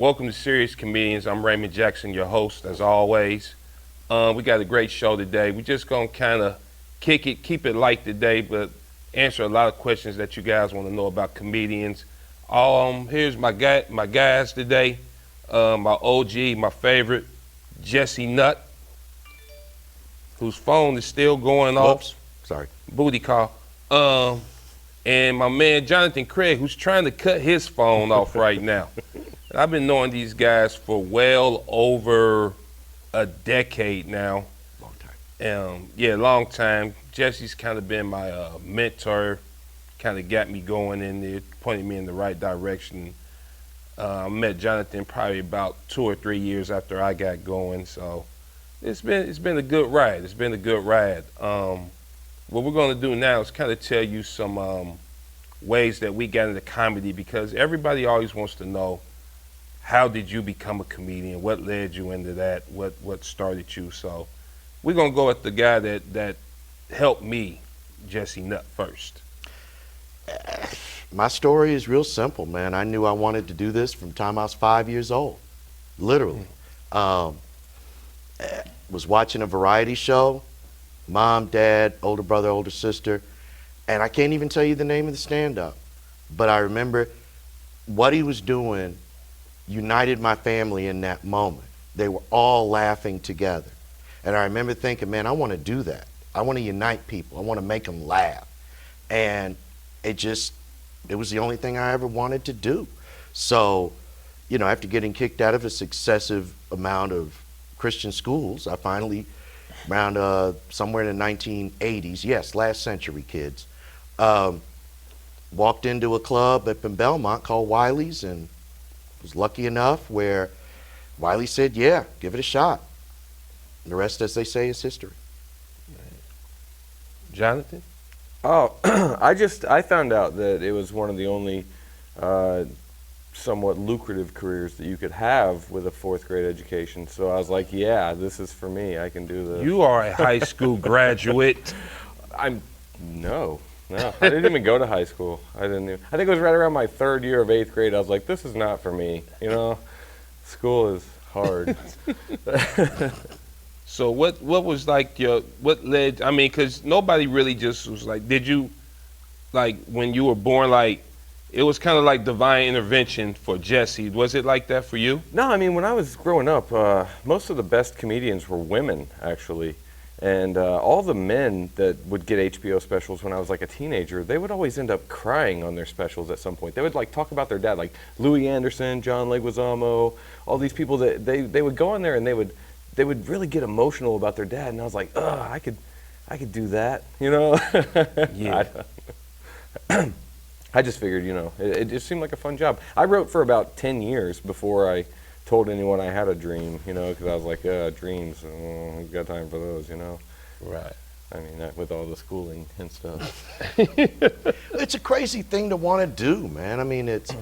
Welcome to Serious Comedians. I'm Raymond Jackson, your host, as always. We got a great show today. We're just going to kind of kick it, keep it light today, but answer a lot of questions that you guys want to know about comedians. Here's my guys today. My OG, my favorite, Jesse Nutt, whose phone is still going off. Sorry. Booty call. And my man, Jonathan Craig, who's trying to cut his phone off right now. I've been knowing these guys for well over a decade now. Long time. Yeah, long time. Jesse's kind of been my mentor, kind of got me going in there, pointed me in the right direction. I met Jonathan probably about 2 or 3 years after I got going, so it's been a good ride. It's been a good ride. What we're going to do now is kind of tell you some ways that we got into comedy, because everybody always wants to know, how did you become a comedian? What led you into that? What started you? So we're going to go at the guy that helped me, Jesse Nutt, first. My story is real simple, man. I knew I wanted to do this from the time I was 5 years old, literally. Was watching a variety show, mom, dad, older brother, older sister, and I can't even tell you the name of the stand-up, but I remember what he was doing united my family in that moment. They were all laughing together. And I remember thinking, man, I want to do that. I want to unite people. I want to make them laugh. And it was the only thing I ever wanted to do. So, after getting kicked out of a successive amount of Christian schools, I finally, around somewhere in the 1980s, yes, last century kids, walked into a club up in Belmont called Wiley's, and was lucky enough where Wiley said, yeah, give it a shot. And the rest, as they say, is history. Jonathan? Oh, I found out that it was one of the only somewhat lucrative careers that you could have with a 4th grade education. So I was like, yeah, this is for me. I can do this. You are a high school graduate. No, I didn't even go to high school. I think it was right around my 3rd year of 8th grade. I was like, this is not for me. School is hard. So what was like what led, because nobody really just was like, did you, like when you were born, like it was kind of like divine intervention for Jesse. Was it like that for you? No, when I was growing up, most of the best comedians were women, actually. And all the men that would get HBO specials when I was like a teenager, they would always end up crying on their specials at some point. They would like talk about their dad, like Louis Anderson, John Leguizamo, all these people that they would go on there and they would really get emotional about their dad. And I was like, I could do that, Yeah. I just figured, it just seemed like a fun job. I wrote for about 10 years before I told anyone I had a dream, because I was like, dreams, who's got time for those, Right. With all the schooling and stuff. It's a crazy thing to want to do, man. It's,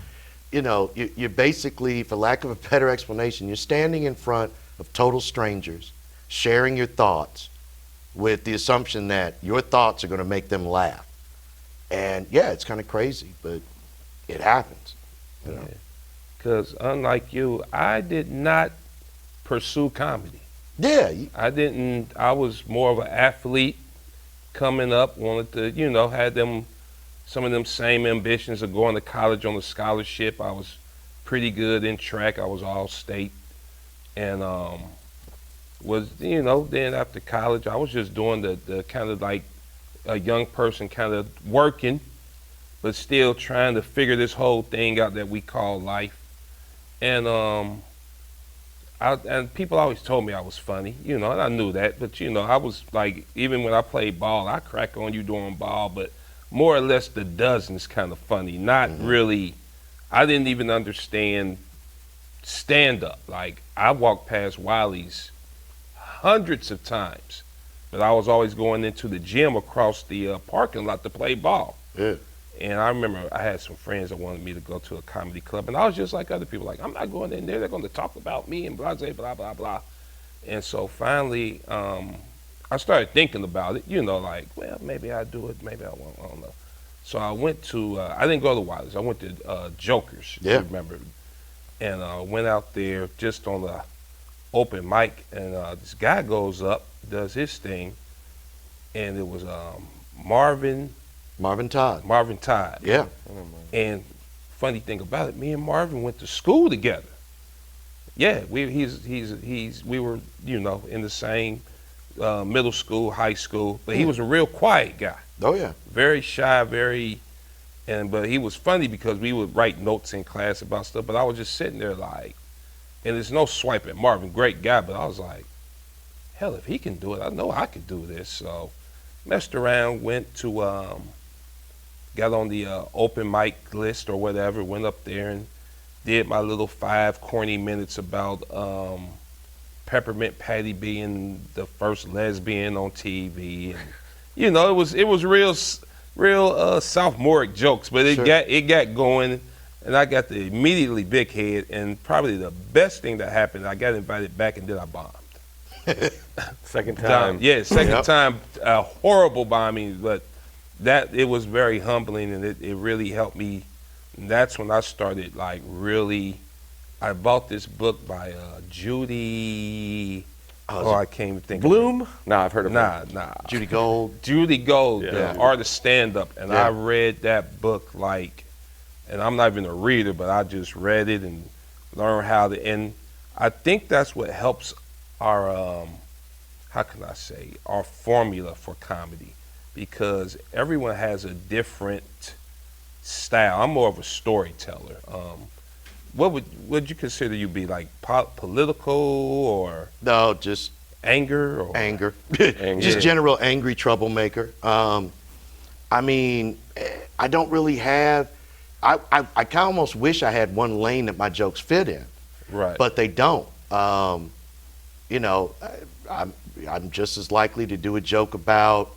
you're basically, for lack of a better explanation, you're standing in front of total strangers, sharing your thoughts with the assumption that your thoughts are going to make them laugh. And yeah, it's kind of crazy, but it happens. Yeah. Because unlike you, I did not pursue comedy. Yeah. I was more of an athlete coming up, wanted to, had some of them same ambitions of going to college on a scholarship. I was pretty good in track. I was all state. And then after college, I was just doing the kind of like a young person kind of working, but still trying to figure this whole thing out that we call life. And and people always told me I was funny, and I knew that. But I was like, even when I played ball, I crack on you doing ball, but more or less the dozens kind of funny. Not really. I didn't even understand stand up. Like I walked past Wiley's hundreds of times, but I was always going into the gym across the parking lot to play ball. Yeah. And I remember I had some friends that wanted me to go to a comedy club, and I was just like other people, like, I'm not going in there. They're going to talk about me and blah, blah, blah, blah. And so finally, I started thinking about it, like, well, maybe I'll do it, maybe I won't, I don't know. So I went to, I didn't go to Wiley's. I went to Joker's, yeah. you remember. and went out there just on the open mic, and this guy goes up, does his thing, and it was Marvin Todd. Todd. Yeah. And funny thing about it, me and Marvin went to school together. Yeah, we were, you know, in the same middle school, high school, but he was a real quiet guy. Oh yeah. Very shy, but he was funny because we would write notes in class about stuff, but I was just sitting there like, and there's no swipe at Marvin, great guy, but I was like, hell, if he can do it, I know I could do this. So messed around, went to, got on the open mic list or whatever, went up there and did my little 5 corny minutes about Peppermint Patty being the first lesbian on TV. And, you know, it was real sophomoric jokes, but it got going, and I got the immediately big head. And probably the best thing that happened, I got invited back, and then I bombed. Second time. Yeah, second time, horrible bombing, but it was very humbling, and it really helped me. And that's when I started like really. I bought this book by Judy. I can't even think. Bloom? No, I've heard of her. Nah. Judy Gold. Judy Gold, Yeah. the art of stand-up, and I read that book like, and I'm not even a reader, but I just read it and learned how to. And I think that's what helps our, how can I say, our formula for comedy, because everyone has a different style. I'm more of a storyteller. What would you consider you be, like political or No, just anger or anger. Anger. Just general angry troublemaker. I mean, I don't really have. I kind of almost wish I had one lane that my jokes fit in, right? but they don't. You know, I'm just as likely to do a joke about,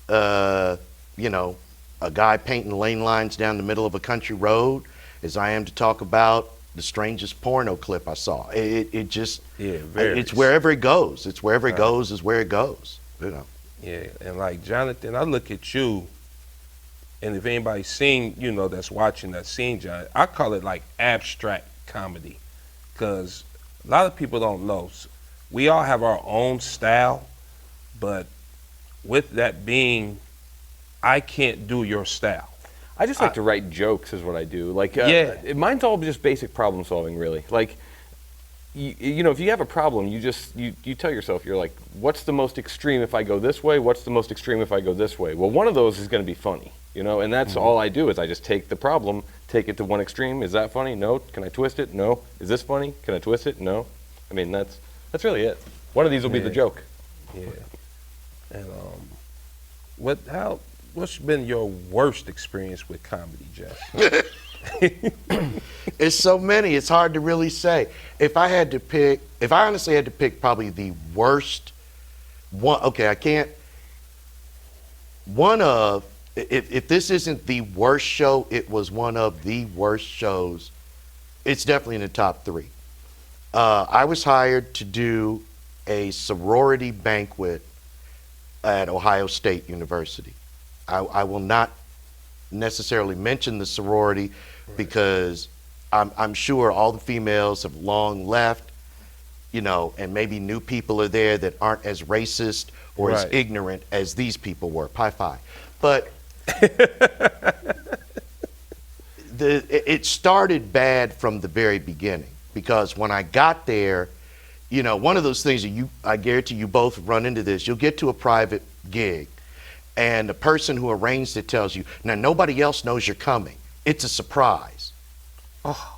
you know, a guy painting lane lines down the middle of a country road as I am to talk about the strangest porno clip I saw. It just, it's wherever it goes. It's wherever it goes is where it goes, you know. Yeah, and like Jonathan, I look at you, and if anybody's seen, you know, that's watching, that's seen Jonathan, I call it like abstract comedy, because a lot of people don't know. We all have our own style, but with that being, I can't do your style. I just like to write jokes is what I do. Like, mine's all just basic problem solving, really. Like, you know, if you have a problem, you tell yourself, you're like, what's the most extreme if I go this way? What's the most extreme if I go this way? Well, one of those is going to be funny, you know, and that's all I do is I just take the problem, take it to one extreme. Is that funny? No. Can I twist it? No. Is this funny? Can I twist it? No. I mean, that's really it. One of these will be the joke. Yeah. And what's been your worst experience with comedy, Jeff? It's so many, it's hard to really say. If I honestly had to pick probably the worst one, okay, I can't, if this isn't the worst show, it was one of the worst shows. It's definitely in the top 3. I was hired to do a sorority banquet at Ohio State University. I will not necessarily mention the sorority because I'm sure all the females have long left, you know, and maybe new people are there that aren't as racist or as ignorant as these people were. Pi Phi. But it started bad from the very beginning, because when I got there, you know, one of those things that I guarantee you both run into this. You'll get to a private gig, and the person who arranged it tells you, now nobody else knows you're coming. It's a surprise. Oh.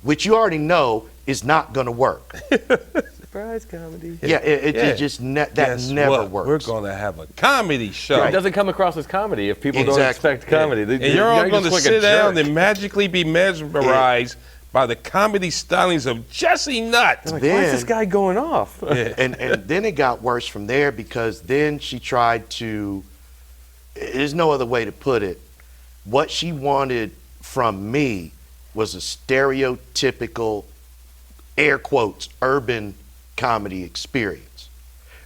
Which you already know is not going to work. Surprise comedy. Yeah, it just never works. We're going to have a comedy show. It doesn't come across as comedy if people don't expect comedy. And you're all going to sit down and magically be mesmerized by the comedy stylings of Jesse Nutt. Like, why is this guy going off? And then it got worse from there, because then she tried to, there's no other way to put it, what she wanted from me was a stereotypical, air quotes, urban comedy experience.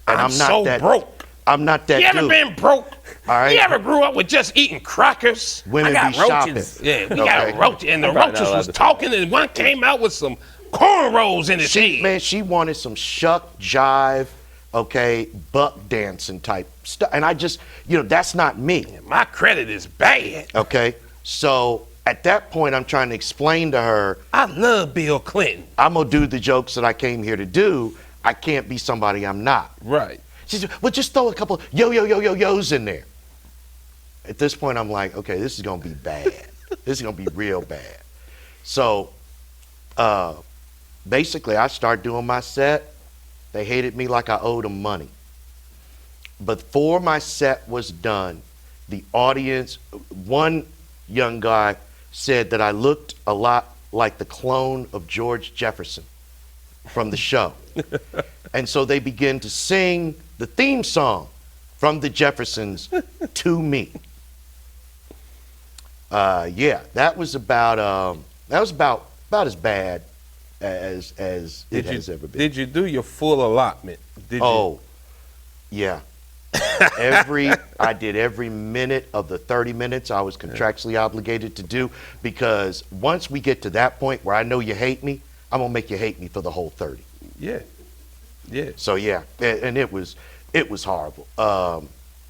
And I'm not so broke. I'm not that You ever dude. been broke? All right. You ever grew up with just eating crackers? Women I be got roaches. shopping. Yeah, we Okay. got roaches, and the I'm probably not roaches allowed was to say talking, and one came out with some cornrows in his head. Man, she wanted some shuck jive, okay, buck dancing type stuff. And I just, that's not me. My credit is bad. Okay. So at that point, I'm trying to explain to her, I love Bill Clinton. I'm going to do the jokes that I came here to do. I can't be somebody I'm not. Right. She said, well, just throw a couple yo-yo-yo-yo-yos in there. At this point, I'm like, okay, this is going to be bad. This is going to be real bad. So basically, I start doing my set. They hated me like I owed them money. But before my set was done, the audience, one young guy said that I looked a lot like the clone of George Jefferson from the show. And so they began to sing the theme song from the Jeffersons to me. That was about as bad as it has ever been. Did you do your full allotment? Yeah. I did every minute of the 30 minutes I was contractually obligated to do, because once we get to that point where I know you hate me, I'm gonna make you hate me for the whole 30. Yeah. Yeah. So yeah, and it was horrible.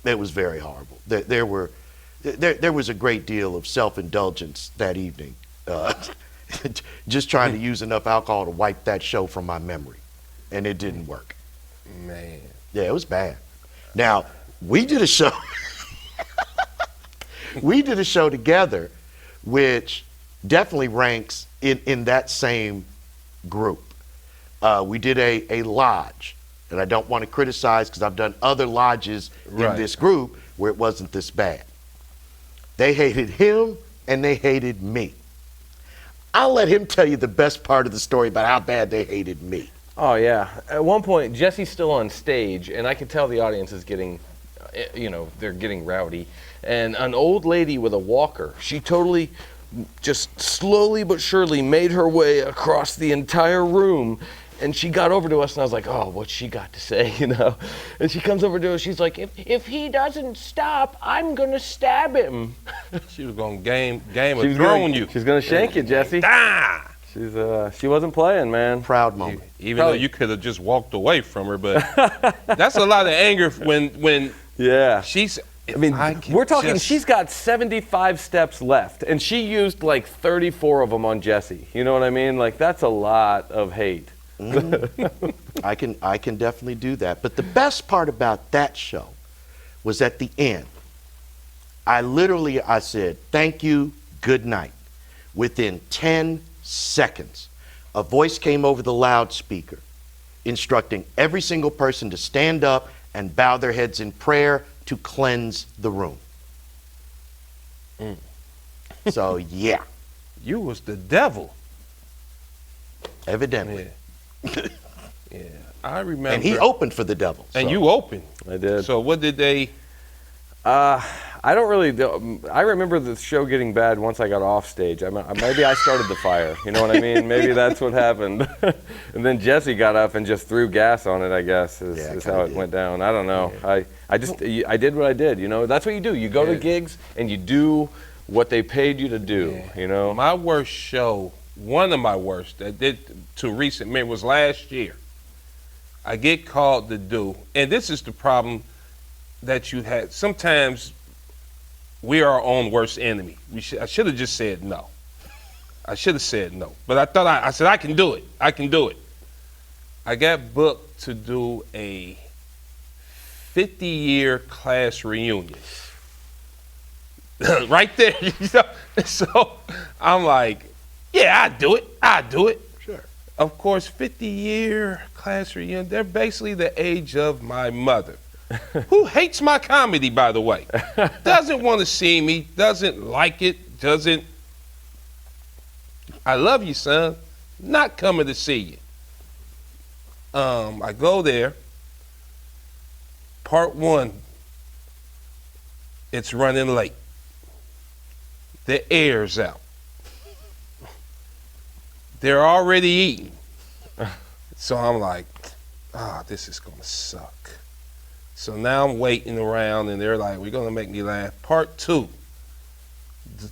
It was very horrible. There was a great deal of self-indulgence that evening, just trying to use enough alcohol to wipe that show from my memory, and it didn't work. Man. Yeah, it was bad. Now, we did a show. We did a show together, which definitely ranks in that same group. We did a lodge, and I don't want to criticize because I've done other lodges Right. in this group where it wasn't this bad. They hated him and they hated me. I'll let him tell you the best part of the story about how bad they hated me. Oh, yeah. At one point, Jesse's still on stage, and I can tell the audience is getting, they're getting rowdy. And an old lady with a walker, she totally just slowly but surely made her way across the entire room. And she got over to us, and I was like, oh, what's she got to say, And she comes over to us, she's like, if he doesn't stop, I'm going to stab him. She was gonna Game of Thrones you. She's going to shank you, Jesse. Ah! She wasn't playing, man. Proud moment. Even though you could have just walked away from her, but that's a lot of anger when Yeah. she's. We're talking, she's got 75 steps left, and she used like 34 of them on Jesse. You know what I mean? Like, that's a lot of hate. I can definitely do that. But the best part about that show was at the end. I said, thank you, good night. Within 10 seconds, a voice came over the loudspeaker instructing every single person to stand up and bow their heads in prayer to cleanse the room. So, yeah. You was the devil. Evidently. Yeah, I remember. And he opened for the devil. And so. you opened. I did. So what did they? I don't really. I remember the show getting bad once I got off stage. Maybe I started the fire. You know what I mean? Maybe that's what happened. And then Jesse got up and just threw gas on it. I guess is how it went down. I don't know. Yeah. I did what I did. That's what you do. You go to gigs and you do what they paid you to do. Yeah. My worst show, one of my worst that did to recent memory was last year. I get called to do, and this is the problem that you had. Sometimes we are our own worst enemy. I should have just said no. I should have said no. But I thought I said I can do it. I can do it. I got booked to do a 50-year class reunion. Right there. So I'm like, yeah, I do it. Sure. Of course, 50-year class reunion, they're basically the age of my mother, who hates my comedy, by the way. Doesn't want to see me, doesn't like it, doesn't. I love you, son. Not coming to see you. I go there. Part one, it's running late. The air's out. They're already eating. So I'm like, this is going to suck. So now I'm waiting around, and they're like, we're going to make me laugh. Part 2,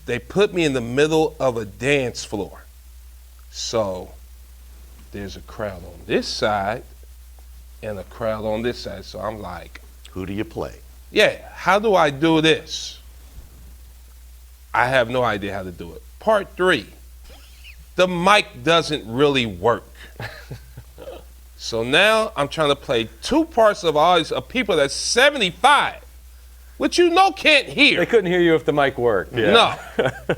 they put me in the middle of a dance floor. So there's a crowd on this side and a crowd on this side. So I'm like, Who do you play? yeah, how do I do this? I have no idea how to do it. Part 3, the mic doesn't really work. So now I'm trying to play 2 parts of audience of people that's 75, which can't hear. They couldn't hear you if the mic worked. Yeah. No.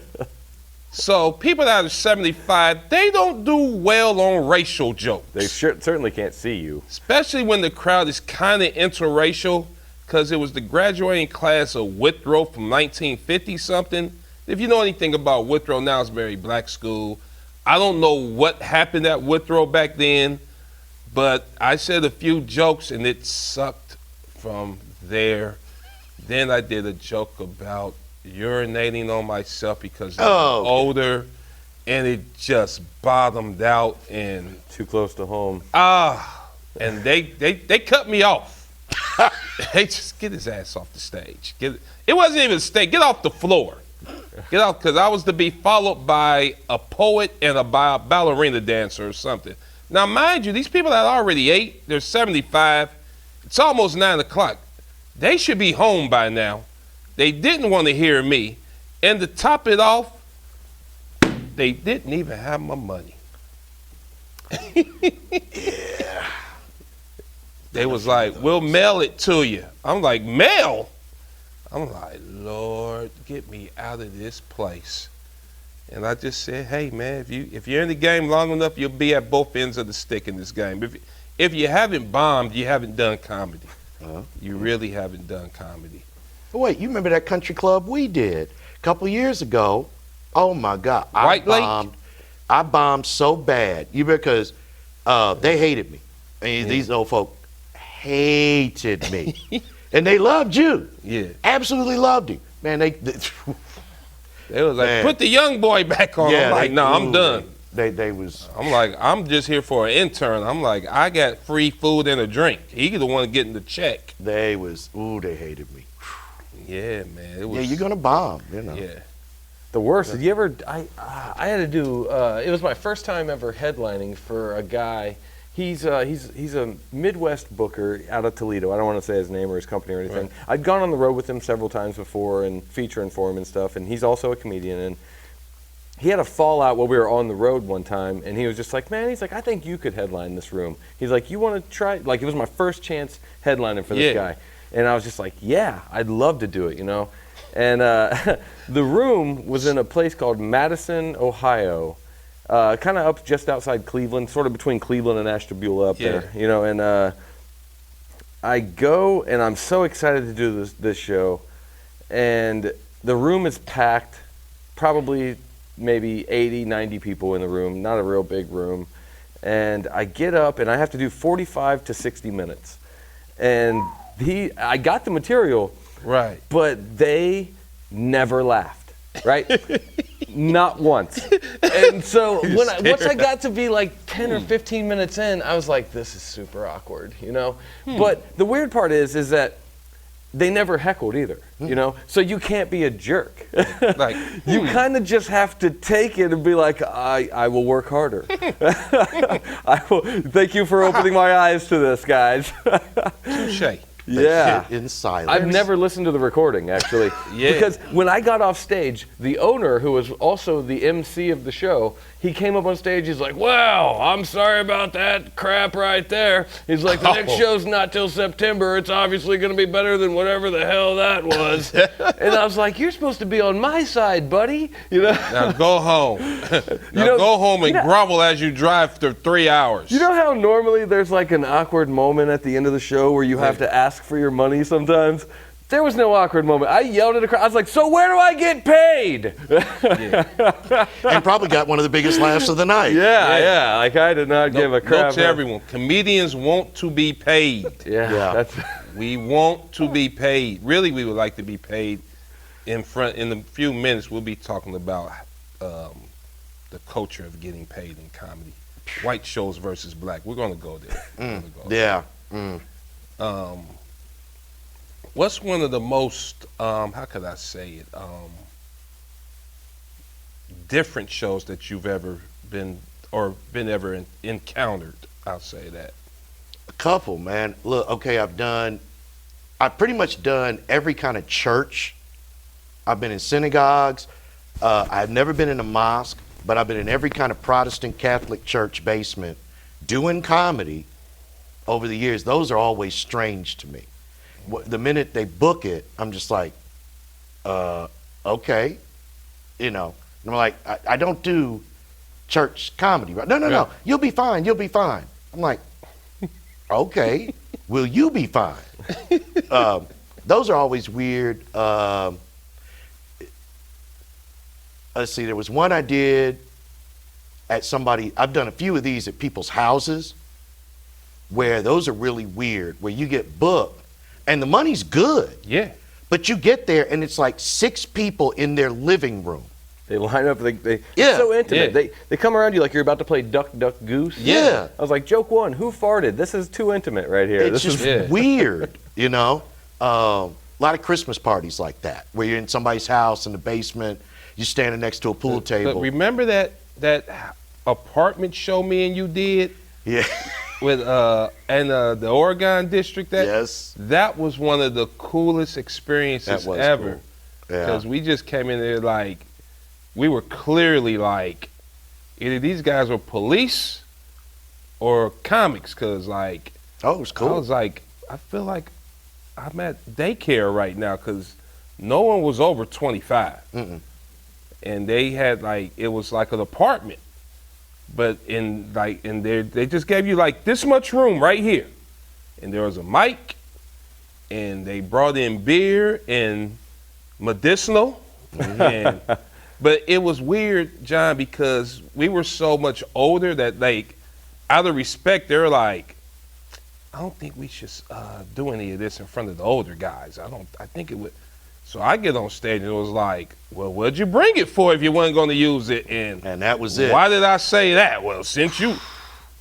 So people that are 75, they don't do well on racial jokes. They certainly can't see you. Especially when the crowd is kind of interracial, because it was the graduating class of Withrow from 1950-something. If you know anything about Withrow, now it's a very black school. I don't know what happened at Withrow back then, but I said a few jokes and it sucked from there. Then I did a joke about urinating on myself because I was older, and it just bottomed out, and Too close to home. and they cut me off. They just get his ass off the stage. It wasn't even a stage. Get off the floor. Get off, because I was to be followed by a poet and a ballerina dancer or something. Now, mind you, these people that already ate, they're 75. It's almost 9 o'clock. They should be home by now. They didn't want to hear me. And to top it off, they didn't even have my money. Yeah. They was like, we'll mail it to you. I'm like, mail? I'm like, Lord, get me out of this place. And I just said, hey, man, if you're in the game long enough, you'll be at both ends of the stick in this game. If you haven't bombed, you haven't done comedy. You really haven't done comedy. Oh, wait, you remember that country club we did a couple years ago? Oh, my God. White Lake? I bombed so bad. Because they hated me. I mean, these old folk hated me. And they loved you. Yeah. Absolutely loved you. Man, they was like, Man. put the young boy back on. Yeah, I'm like, no, I'm done. They was. I'm like, I'm just here for an intern. I'm like, I got free food and a drink. He the one getting the check. They hated me. Yeah, man. It was, Yeah, you're gonna bomb, you know. Yeah. The worst. Did you ever? I had to do. It was my first time ever headlining for a guy. He's a Midwest booker out of Toledo. I don't want to say his name or his company or anything. Right. I'd gone on the road with him several times before and featuring for him and stuff. And he's also a comedian. And he had a fallout while we were on the road one time. And he was just like, man, he's like, I think you could headline this room. He's like, you want to try? Like, it was my first chance headlining for this guy. And I was just like, yeah, I'd love to do it, you know. And the room was in a place called Madison, Ohio. Kind of up just outside Cleveland, sort of between Cleveland and Ashtabula up there, you know. And I go, and I'm so excited to do this show, and the room is packed, probably maybe 80, 90 people in the room, not a real big room. And I get up, and I have to do 45 to 60 minutes. And I got the material, Right. but they never laughed, right? Not once. And so once I got to be like 10 or 15 minutes in, I was like, this is super awkward, you know? But the weird part is that they never heckled either, you know? So you can't be a jerk. Like, You kind of just have to take it and be like, I will work harder. Thank you for opening my eyes to this, guys. touche. Yeah. In silence. I've never listened to the recording, actually. Yeah. Because when I got off stage, the owner, who was also the MC of the show, he came up on stage, he's like, well, I'm sorry about that crap right there. He's like, the next show's not till September. It's obviously going to be better than whatever the hell that was. And I was like, you're supposed to be on my side, buddy. You know? Now go home. Now go home and grovel as you drive for 3 hours. You know how normally there's like an awkward moment at the end of the show where you have to ask for your money sometimes? There was no awkward moment. I yelled at the crowd. I was like, so where do I get paid? And probably got one of the biggest laughs of the night. Yeah. Like I did not give a crap. Note to everyone, comedians want to be paid. Yeah. We want to be paid. Really, we would like to be paid. In a few minutes, we'll be talking about the culture of getting paid in comedy. White shows versus black. We're going to go there. What's one of the most, how could I say it, different shows that you've ever been encountered? I'll say that. A couple, man. Look, okay, I've pretty much done every kind of church. I've been in synagogues. I've never been in a mosque, but I've been in every kind of Protestant Catholic church basement doing comedy over the years. Those are always strange to me. The minute they book it, I'm just like, okay, you know. And I'm like, I don't do church comedy, right? No, you'll be fine, you'll be fine. I'm like, okay, will you be fine? Those are always weird. Let's see, there was one I did at I've done a few of these at people's houses where those are really weird, where you get booked and the money's good. Yeah. But you get there and it's like 6 people in their living room. They line up. It's Yeah. so intimate. Yeah. They come around you like you're about to play Duck, Duck, Goose. Yeah. I was like, joke 1, who farted? This is too intimate right here. It's This just is weird, you know? A lot of Christmas parties like that, where you're in somebody's house in the basement, you're standing next to a pool table. But remember that apartment show me and you did Yeah. with the Oregon district? Yes. That was one of the coolest experiences That was ever. cool. Yeah. Because we just came in there like, we were clearly like, either these guys were police or comics. Because like, Oh, it was cool. I was like, I feel like I'm at daycare right now because no one was over 25. Mm-mm. And they had like, it was like an apartment. But in there, they just gave you like this much room right here. And there was a mic, and they brought in beer and medicinal. And, but it was weird, John, because we were so much older that like, out of respect, they're like, I don't think we should do any of this in front of the older guys. I think it would. So I get on stage and it was like, well, what'd you bring it for if you weren't going to use it? And that was it. Why did I say that? Well, since you,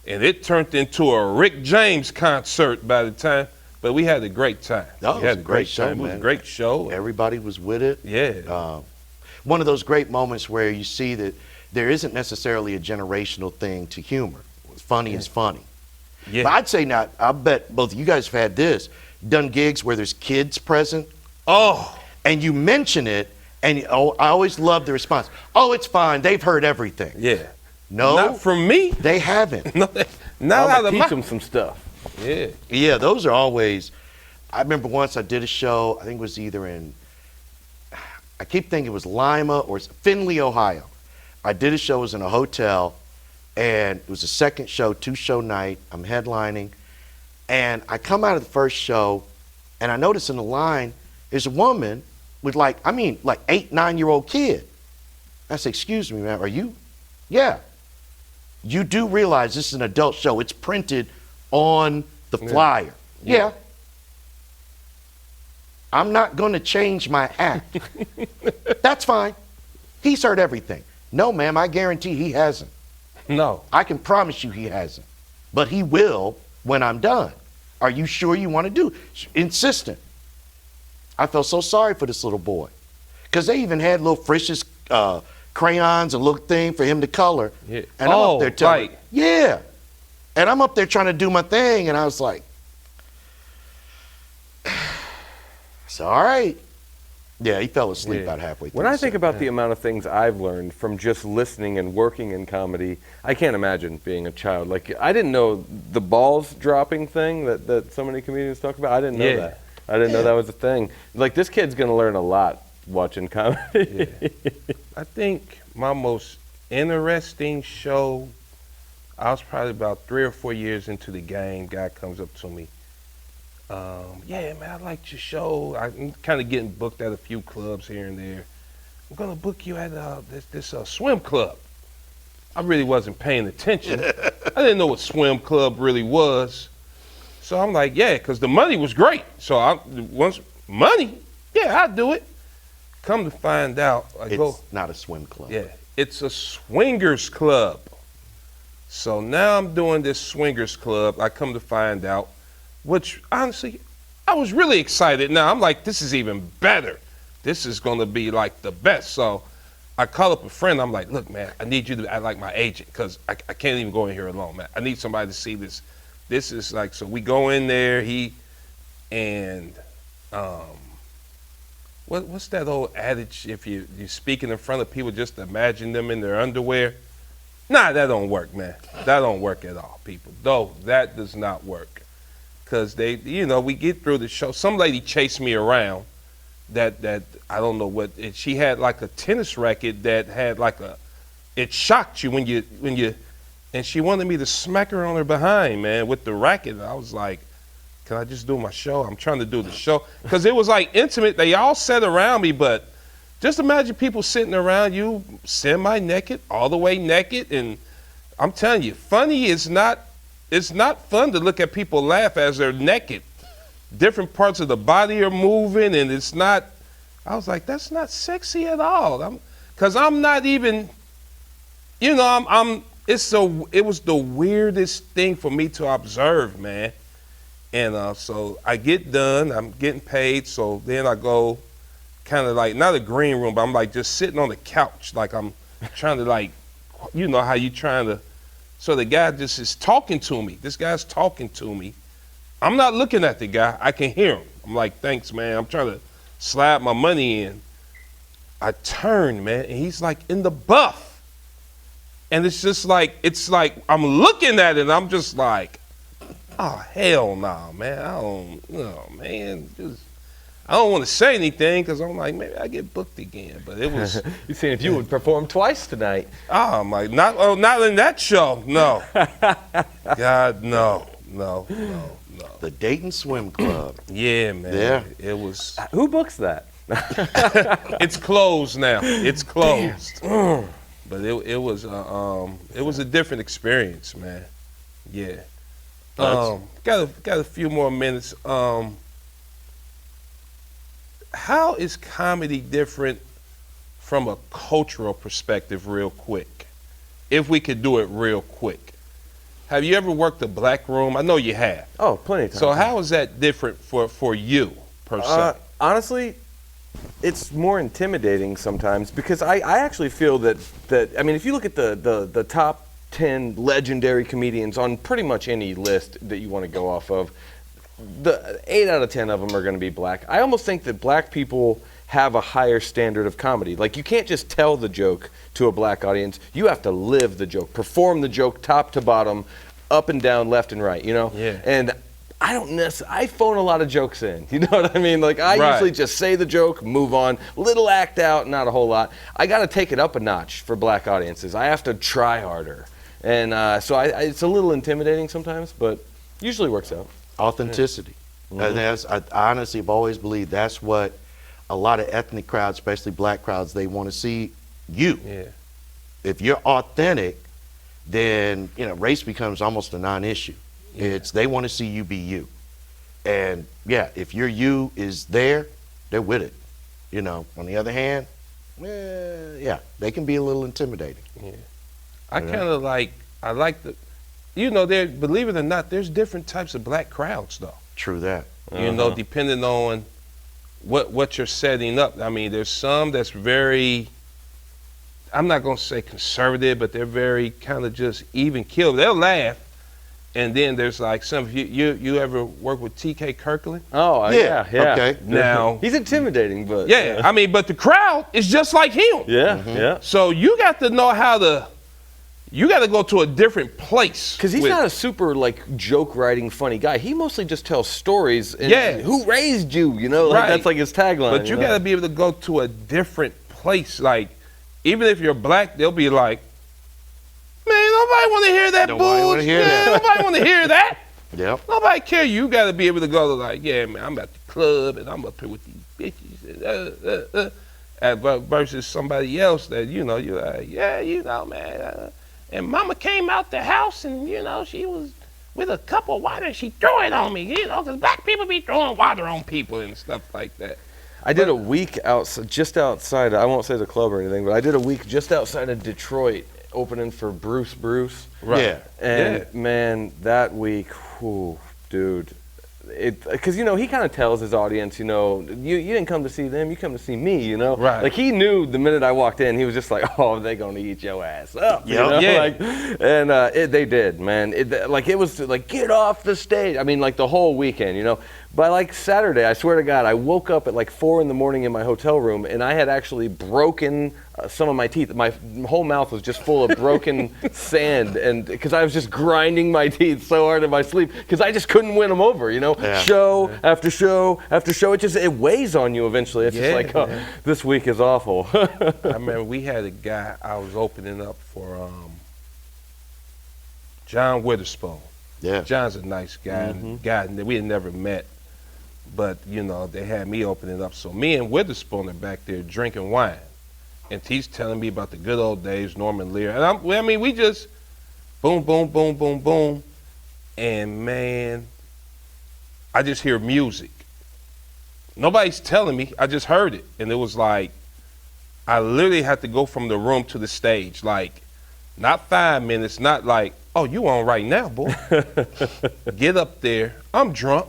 and it turned into a Rick James concert by the time, but we had a great time. Oh, We it had was a great show, time. It was man. a great show. Everybody was with it. Yeah. One of those great moments where you see that there isn't necessarily a generational thing to humor. Funny is funny. Yeah. But I'd say now, I bet both of you guys have had this, done gigs where there's kids present, Oh, and you mention it, and I always love the response. Oh, it's fine. They've heard everything. yeah. No, Not from me. they haven't. No, not out I'm of gonna my. teach them some stuff. Yeah. Yeah, those are always. I remember once I did a show. I think it was either in. I keep thinking it was Lima or Findlay, Ohio. I did a show. It was in a hotel, and it was a second show, 2-show night. I'm headlining, and I come out of the first show, and I notice in the line there's a woman with like 8, 9-year-old kid. I said, "Excuse me, ma'am, are you?" "Yeah." "You do realize this is an adult show. It's printed on the flyer." Yeah. "I'm not going to change my act." "That's fine. He's heard everything." "No, ma'am, I guarantee he hasn't. No. I can promise you he hasn't. But he will when I'm done. Are you sure you want to do it?" Insistent. I felt so sorry for this little boy. Because they even had little Frisch's crayons and little thing for him to color. Yeah. And I'm up there telling right. Yeah. And I'm up there trying to do my thing, and I was like, it's all right. Yeah, he fell asleep Yeah. about halfway through. When I the think set. about the amount of things I've learned from just listening and working in comedy, I can't imagine being a child. Like, I didn't know the balls dropping thing that so many comedians talk about. I didn't know Yeah. that. I didn't know that was a thing. Like, this kid's going to learn a lot watching comedy. I think my most interesting show, I was probably about 3 or 4 years into the game. Guy comes up to me. Yeah, man, I liked your show. I'm kind of getting booked at a few clubs here and there. I'm going to book you at this swim club. I really wasn't paying attention. I didn't know what swim club really was. So I'm like, yeah, because the money was great. So once money, yeah, I'll do it. Come to find out, It's not a swim club. yeah, it's a swingers club. So now I'm doing this swingers club. I come to find out, which honestly, I was really excited. Now I'm like, this is even better. This is gonna be like the best. So I call up a friend. I'm like, look, man, I need you to act like my agent because I can't even go in here alone, man. I need somebody to see this. This is like, so we go in there. What's that old adage? If you're speaking in front of people, just imagine them in their underwear. Nah, that don't work, man. That don't work at all, people. No, that does not work. Because we get through the show. Some lady chased me around that I don't know what, she had like a tennis racket that had like it shocked you when you, and she wanted me to smack her on her behind, man, with the racket. And I was like, can I just do my show? I'm trying to do the show. Because it was like intimate. They all sat around me, but just imagine people sitting around you semi-naked, all the way naked. And I'm telling you, funny is not, it's not fun to look at people laugh as they're naked. Different parts of the body are moving, and it's not, I was like, that's not sexy at all. Because I'm not even, it was the weirdest thing for me to observe, man. And so I get done, I'm getting paid, so then I go kind of like, not a green room, but I'm like just sitting on the couch, like I'm trying to like, you know how you trying to, so the guy just is talking to me. This guy's talking to me. I'm not looking at the guy, I can hear him. I'm like, thanks, man, I'm trying to slide my money in. I turn, man, and he's like in the buff. And it's just like, I'm looking at it and I'm just like, oh, hell no, man. I don't want to say anything because I'm like, maybe I get booked again. But it was. You seen if you would perform twice tonight. Oh, I'm like, not in that show. No. God, no. The Dayton Swim Club. Yeah, man. Yeah. It was. Who books that? It's closed now. It's closed. But it was a different experience, man. Yeah. Got a few more minutes. How is comedy different from a cultural perspective, real quick? If we could do it real quick. Have you ever worked a black room? I know you have. Oh, plenty of times. So how is that different for you, per se? Honestly, it's more intimidating sometimes because I actually feel that I mean, if you look at the top 10 legendary comedians on pretty much any list that you want to go off of, the 8 out of 10 of them are going to be black. I almost think that black people have a higher standard of comedy. Like, you can't just tell the joke to a black audience. You have to live the joke, perform the joke top to bottom, up and down, left and right, you know? Yeah. And I phone a lot of jokes in, you know what I mean? Like, I usually just say the joke, move on, little act out, not a whole lot. I got to take it up a notch for black audiences. I have to try harder. And so it's a little intimidating sometimes, but usually works out. Authenticity. And I honestly have always believed that's what a lot of ethnic crowds, especially black crowds, they want to see you. Yeah. If you're authentic, then race becomes almost a non-issue. Yeah. They want to see you be you. And yeah, if your you is there, they're with it. On the other hand, yeah, they can be a little intimidating. Yeah. I kind of I like there, believe it or not, there's different types of black crowds though. True that. Depending on what you're setting up. I mean, there's some that's very, I'm not going to say conservative, but they're very kind of just even keel. They'll laugh. And then there's like some, you ever work with T.K. Kirkland? Oh, yeah. Okay. Now. He's intimidating, but. Yeah, I mean, but the crowd is just like him. Yeah. So you got to know you got to go to a different place. Because he's not a super, joke writing funny guy. He mostly just tells stories. And who raised you, Like, that's like his tagline. But you got to be able to go to a different place. Like, even if you're black, they'll be like, man, nobody want to hear that bullshit. Nobody want to hear that. Yep. Nobody care. You got to be able to go to yeah, man, I'm at the club and I'm up here with these bitches. Versus somebody else that, you're like, yeah, man. And mama came out the house and, she was with a cup of water and she threw it on me, because black people be throwing water on people and stuff like that. I did a week just outside, I won't say the club or anything, but I did a week just outside of Detroit opening for Bruce. Right. And man, that week, dude, because you know he kind of tells his audience, you know, you didn't come to see them, you come to see me, you know. Right. Like he knew the minute I walked in, he was just like, oh, they gonna eat your ass up. You Yep. know? Yeah. Like, and they did, man. It was like, get off the stage. I mean, like the whole weekend, you know. By like Saturday, I swear to God, I woke up at like 4 in the morning in my hotel room, and I had actually broken some of my teeth. My whole mouth was just full of broken sand, and because I was just grinding my teeth so hard in my sleep, because I just couldn't win them over, you know. Yeah. Show after show after show, it weighs on you eventually. It's just like, oh, this week is awful. I remember we had a guy I was opening up for, John Witherspoon. Yeah. John's a nice guy, and we had never met, but you know they had me opening up. So me and Witherspoon are back there drinking wine, and he's telling me about the good old days, Norman Lear, and we just boom, boom, boom, boom, boom, and man, I just hear music. Nobody's telling me, I just heard it, and it was like I literally had to go from the room to the stage, like not 5 minutes, not like, oh, you on right now, boy. Get up there. I'm drunk.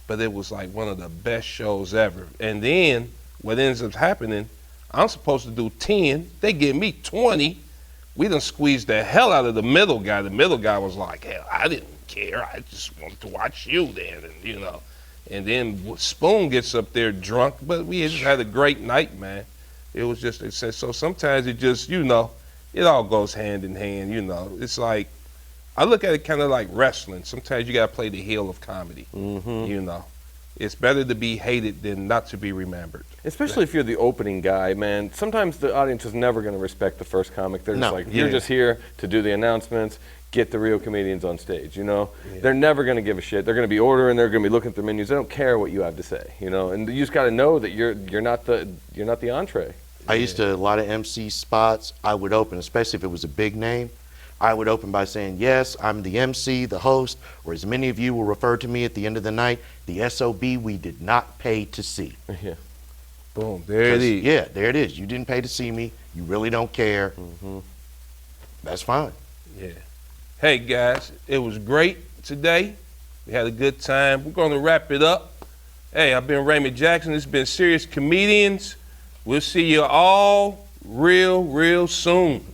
But it was like one of the best shows ever. And then what ends up happening, I'm supposed to do 10. They give me 20. We done squeezed the hell out of the middle guy. The middle guy was like, hell, I didn't care. I just wanted to watch you then, and you know. And then Spoon gets up there drunk, but we just had a great night, man. It was just, so sometimes it just, you know, it all goes hand in hand, you know. It's like, I look at it kind of like wrestling. Sometimes you got to play the heel of comedy, you know. It's better to be hated than not to be remembered. Especially if you're the opening guy, man. Sometimes the audience is never going to respect the first comic. They're just like, you're just here to do the announcements, get the real comedians on stage, you know? Yeah. They're never going to give a shit. They're going to be ordering, they're going to be looking at their menus. They don't care what you have to say, you know? And you just got to know that you're not the entree. I used to, a lot of MC spots, I would open, especially if it was a big name, I would open by saying, yes, I'm the MC, the host, or as many of you will refer to me at the end of the night, the SOB we did not pay to see. Yeah. Boom, there it is. Yeah, there it is. You didn't pay to see me. You really don't care. That's fine. Yeah. Hey, guys, it was great today. We had a good time. We're going to wrap it up. Hey, I've been Raymond Jackson. This has been Serious Comedians. We'll see you all real soon.